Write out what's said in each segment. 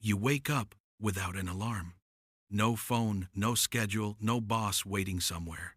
You wake up without an alarm. No phone, no schedule, no boss waiting somewhere.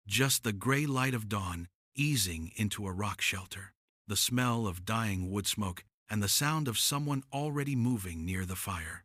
Just the gray light of dawn easing into a rock shelter, the smell of dying wood smoke, and the sound of someone already moving near the fire.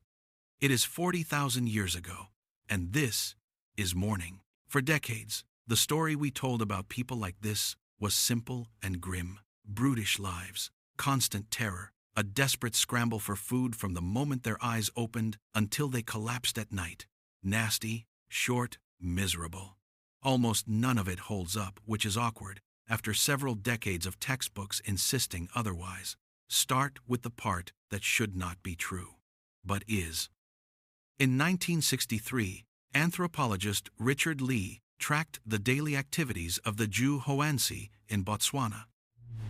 It is 40,000 years ago, and this is morning. For decades, the story we told about people like this was simple and grim. Brutish lives, constant terror, a desperate scramble for food from the moment their eyes opened until they collapsed at night. Nasty, short, miserable. Almost none of it holds up, which is awkward, after several decades of textbooks insisting otherwise. Start with the part that should not be true, but is. In 1963, anthropologist Richard Lee tracked the daily activities of the Jew Hoansi in Botswana.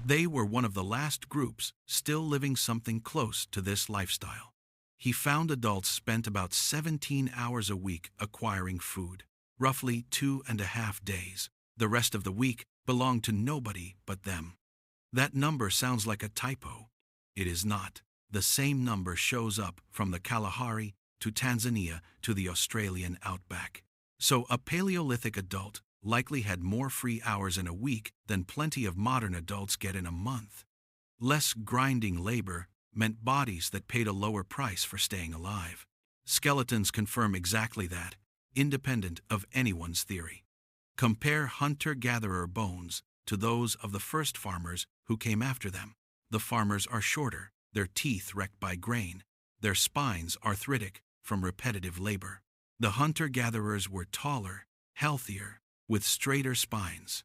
They were one of the last groups still living something close to this lifestyle. He found adults spent about 17 hours a week acquiring food, roughly 2.5 days. The rest of the week belonged to nobody but them. That number sounds like a typo. It is not. The same number shows up from the Kalahari to Tanzania to the Australian outback. So a Paleolithic adult likely had more free hours in a week than plenty of modern adults get in a month. Less grinding labor meant bodies that paid a lower price for staying alive. Skeletons confirm exactly that, independent of anyone's theory. Compare hunter-gatherer bones to those of the first farmers who came after them. The farmers are shorter, their teeth wrecked by grain, their spines arthritic from repetitive labor. The hunter-gatherers were taller, healthier, with straighter spines.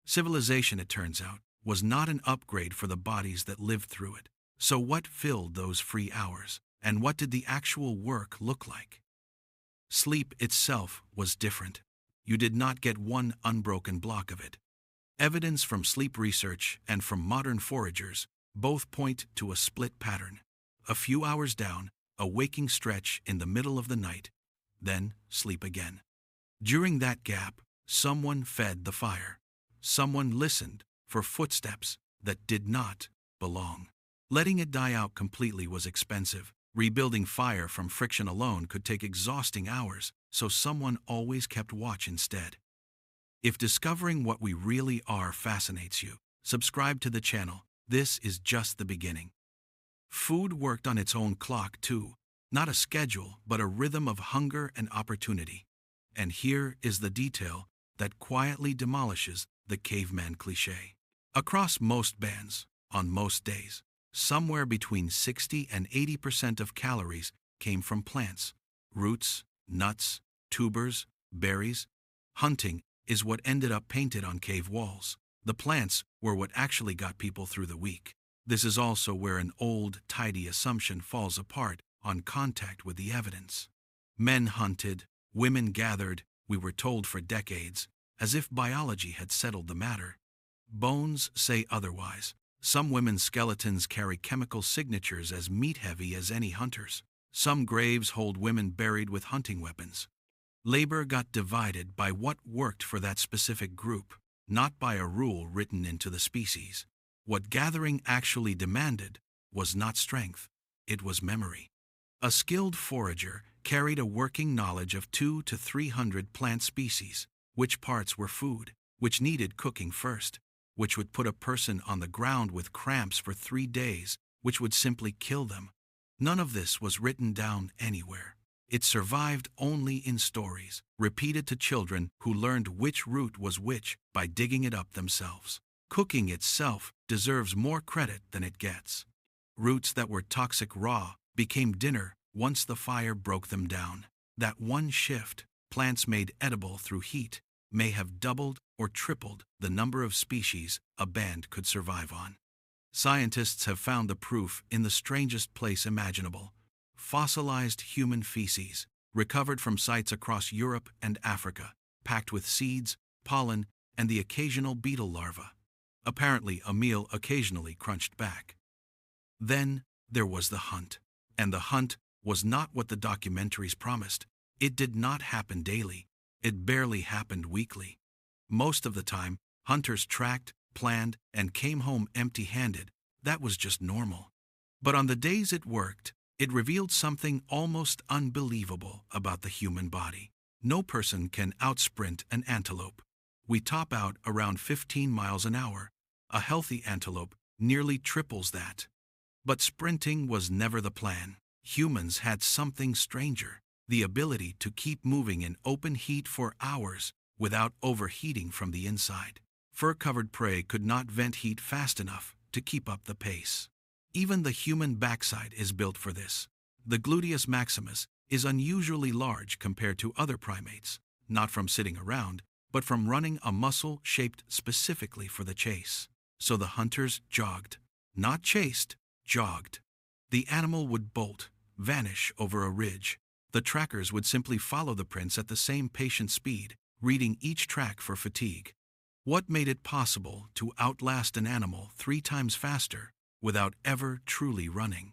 Civilization, it turns out, was not an upgrade for the bodies that lived through it. So what filled those free hours, and what did the actual work look like? Sleep itself was different. You did not get one unbroken block of it. Evidence from sleep research and from modern foragers both point to a split pattern. A few hours down, a waking stretch in the middle of the night, then sleep again. During that gap, someone fed the fire. Someone listened for footsteps that did not belong. Letting it die out completely was expensive. Rebuilding fire from friction alone could take exhausting hours, so someone always kept watch instead. If discovering what we really are fascinates you, subscribe to the channel. This is just the beginning. Food worked on its own clock too, not a schedule, but a rhythm of hunger and opportunity. And here is the detail that quietly demolishes the caveman cliché. Across most bands, on most days, somewhere between 60 and 80% of calories came from plants, roots, nuts, tubers, berries. Hunting is what ended up painted on cave walls. The plants were what actually got people through the week. This is also where an old, tidy assumption falls apart on contact with the evidence. Men hunted, women gathered, we were told for decades, as if biology had settled the matter. Bones say otherwise. Some women's skeletons carry chemical signatures as meat-heavy as any hunters. Some graves hold women buried with hunting weapons. Labor got divided by what worked for that specific group, not by a rule written into the species. What gathering actually demanded was not strength, it was memory. A skilled forager carried a working knowledge of 200 to 300 plant species, which parts were food, which needed cooking first, which would put a person on the ground with cramps for 3 days, which would simply kill them. None of this was written down anywhere. It survived only in stories, repeated to children who learned which root was which by digging it up themselves. Cooking itself deserves more credit than it gets. Roots that were toxic raw became dinner once the fire broke them down. That one shift, plants made edible through heat, may have doubled or tripled the number of species a band could survive on. Scientists have found the proof in the strangest place imaginable: fossilized human feces, recovered from sites across Europe and Africa, packed with seeds, pollen, and the occasional beetle larva. Apparently, a meal occasionally crunched back. Then there was the hunt. And the hunt was not what the documentaries promised. It did not happen daily. It barely happened weekly. Most of the time, hunters tracked, planned, and came home empty-handed. That was just normal. But on the days it worked, It revealed something almost unbelievable about the human body. No person can outsprint an antelope. We top out around 15 miles an hour. A healthy antelope nearly triples that. But sprinting was never the plan. Humans had something stranger, the ability to keep moving in open heat for hours without overheating from the inside. Fur-covered prey could not vent heat fast enough to keep up the pace. Even the human backside is built for this. The gluteus maximus is unusually large compared to other primates, not from sitting around, but from running a muscle shaped specifically for the chase. So the hunters jogged, not chased, jogged. The animal would bolt, vanish over a ridge. The trackers would simply follow the prints at the same patient speed, reading each track for fatigue. What made it possible to outlast an animal 3 times faster without ever truly running?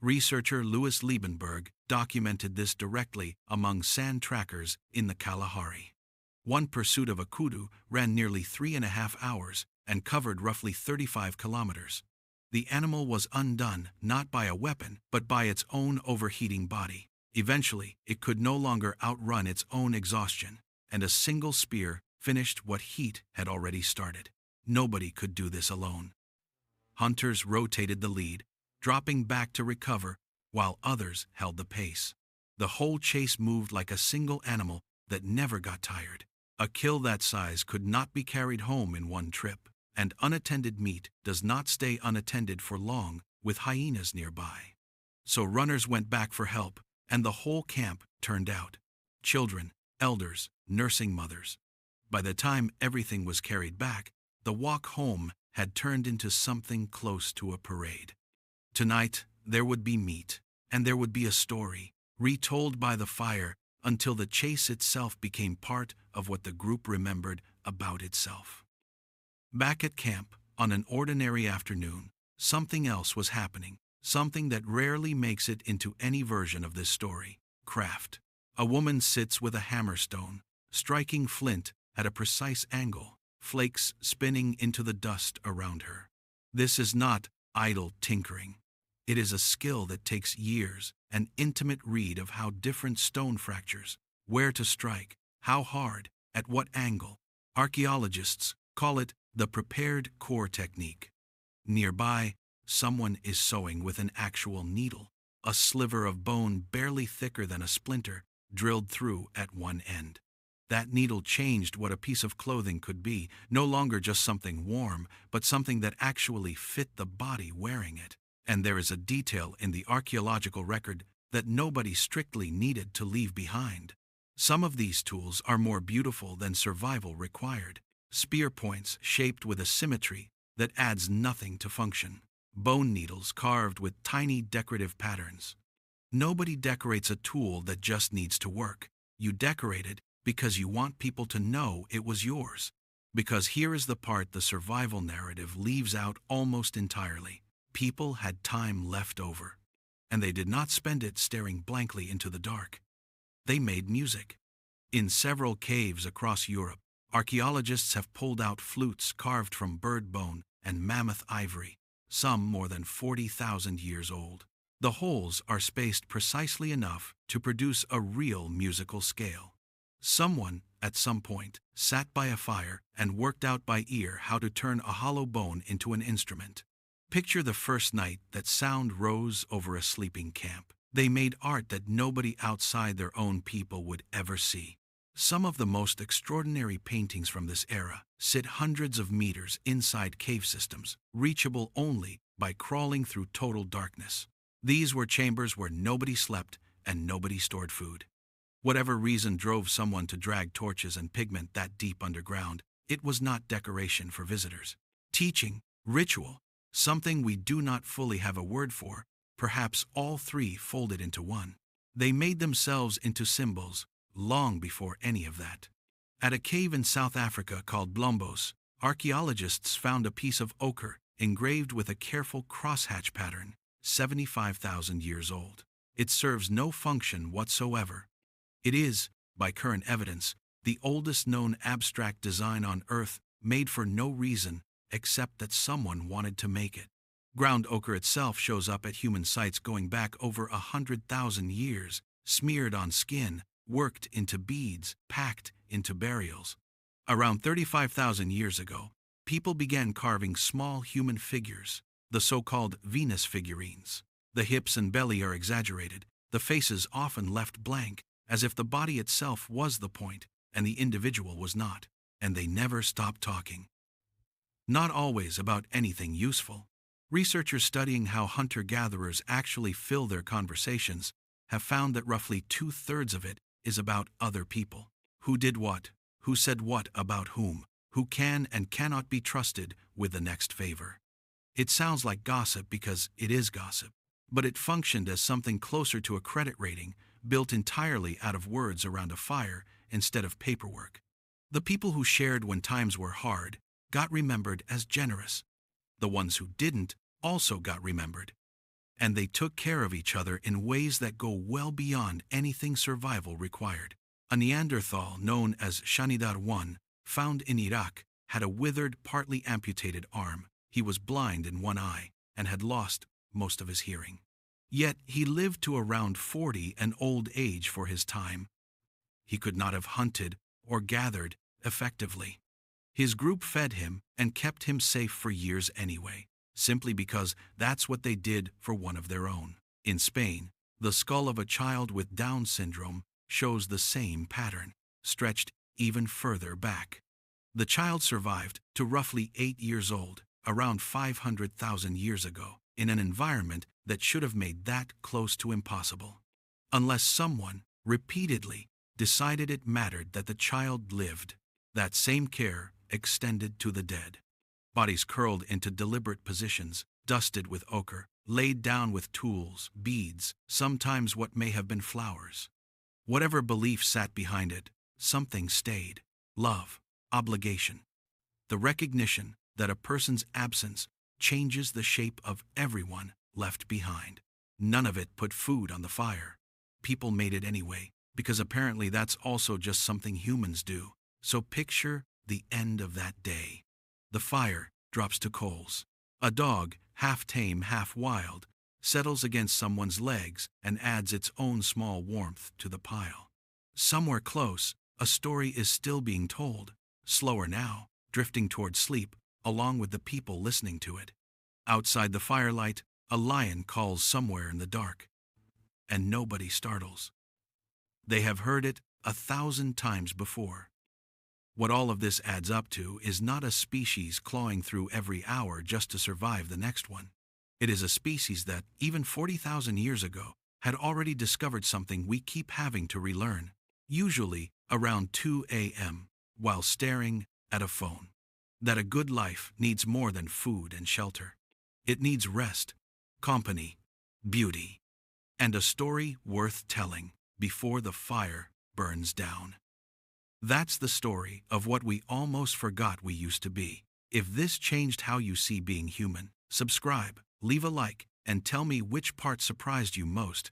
Researcher Louis Liebenberg documented this directly among sand trackers in the Kalahari. One pursuit of a kudu ran nearly 3.5 hours and covered roughly 35 kilometers. The animal was undone not by a weapon but by its own overheating body. Eventually, it could no longer outrun its own exhaustion, and a single spear finished what heat had already started. Nobody could do this alone. Hunters rotated the lead, dropping back to recover, while others held the pace. The whole chase moved like a single animal that never got tired. A kill that size could not be carried home in one trip, and unattended meat does not stay unattended for long with hyenas nearby. So runners went back for help, and the whole camp turned out. Children, elders, nursing mothers. By the time everything was carried back, the walk home had turned into something close to a parade. Tonight, there would be meat, and there would be a story, retold by the fire until the chase itself became part of what the group remembered about itself. Back at camp, on an ordinary afternoon, something else was happening, something that rarely makes it into any version of this story: craft. A woman sits with a hammerstone, striking flint at a precise angle, flakes spinning into the dust around her. This is not idle tinkering. It is a skill that takes years, an intimate read of how different stone fractures, where to strike, how hard, at what angle. Archaeologists call it the prepared core technique. Nearby, someone is sewing with an actual needle, a sliver of bone barely thicker than a splinter, drilled through at one end. That needle changed what a piece of clothing could be, no longer just something warm, but something that actually fit the body wearing it. And there is a detail in the archaeological record that nobody strictly needed to leave behind. Some of these tools are more beautiful than survival required. Spear points shaped with a symmetry that adds nothing to function. Bone needles carved with tiny decorative patterns. Nobody decorates a tool that just needs to work. You decorate it because you want people to know it was yours. Because here is the part the survival narrative leaves out almost entirely. People had time left over, and they did not spend it staring blankly into the dark. They made music. In several caves across Europe, archaeologists have pulled out flutes carved from bird bone and mammoth ivory, some more than 40,000 years old. The holes are spaced precisely enough to produce a real musical scale. Someone, at some point, sat by a fire and worked out by ear how to turn a hollow bone into an instrument. Picture the first night that sound rose over a sleeping camp. They made art that nobody outside their own people would ever see. Some of the most extraordinary paintings from this era sit hundreds of meters inside cave systems, reachable only by crawling through total darkness. These were chambers where nobody slept and nobody stored food. Whatever reason drove someone to drag torches and pigment that deep underground, it was not decoration for visitors. Teaching, ritual, something we do not fully have a word for, perhaps all three folded into one. They made themselves into symbols long before any of that. At a cave in South Africa called Blombos, archaeologists found a piece of ochre engraved with a careful crosshatch pattern, 75,000 years old. It serves no function whatsoever. It is, by current evidence, the oldest known abstract design on Earth, made for no reason except that someone wanted to make it. Ground ochre itself shows up at human sites going back over 100,000 years, smeared on skin, worked into beads, packed into burials. Around 35,000 years ago, people began carving small human figures, the so-called Venus figurines. The hips and belly are exaggerated, the faces often left blank, as if the body itself was the point, and the individual was not, and they never stopped talking. Not always about anything useful. Researchers studying how hunter-gatherers actually fill their conversations have found that roughly 2/3 of it is about other people. Who did what, who said what about whom, who can and cannot be trusted with the next favor. It sounds like gossip because it is gossip, but it functioned as something closer to a credit rating, built entirely out of words around a fire instead of paperwork. The people who shared when times were hard got remembered as generous. The ones who didn't also got remembered. And they took care of each other in ways that go well beyond anything survival required. A Neanderthal known as Shanidar I, found in Iraq, had a withered, partly amputated arm. He was blind in one eye and had lost most of his hearing. Yet he lived to around 40, an old age for his time. He could not have hunted or gathered effectively. His group fed him and kept him safe for years anyway, simply because that's what they did for one of their own. In Spain, the skull of a child with Down syndrome shows the same pattern, stretched even further back. The child survived to roughly 8 years old, around 500,000 years ago, in an environment that should have made that close to impossible. Unless someone, repeatedly, decided it mattered that the child lived. That same care extended to the dead. Bodies curled into deliberate positions, dusted with ochre, laid down with tools, beads, sometimes what may have been flowers. Whatever belief sat behind it, something stayed. Love, obligation. The recognition that a person's absence changes the shape of everyone left behind. None of it put food on the fire. People made it anyway, because apparently that's also just something humans do. So picture the end of that day. The fire drops to coals. A dog, half tame, half wild, settles against someone's legs and adds its own small warmth to the pile. Somewhere close, a story is still being told, slower now, drifting toward sleep, along with the people listening to it. Outside the firelight, a lion calls somewhere in the dark, and nobody startles. They have heard it 1,000 times before. What all of this adds up to is not a species clawing through every hour just to survive the next one. It is a species that, even 40,000 years ago, had already discovered something we keep having to relearn, usually around 2 a.m., while staring at a phone. That a good life needs more than food and shelter. It needs rest, company, beauty, and a story worth telling before the fire burns down. That's the story of what we almost forgot we used to be. If this changed how you see being human, subscribe, leave a like, and tell me which part surprised you most.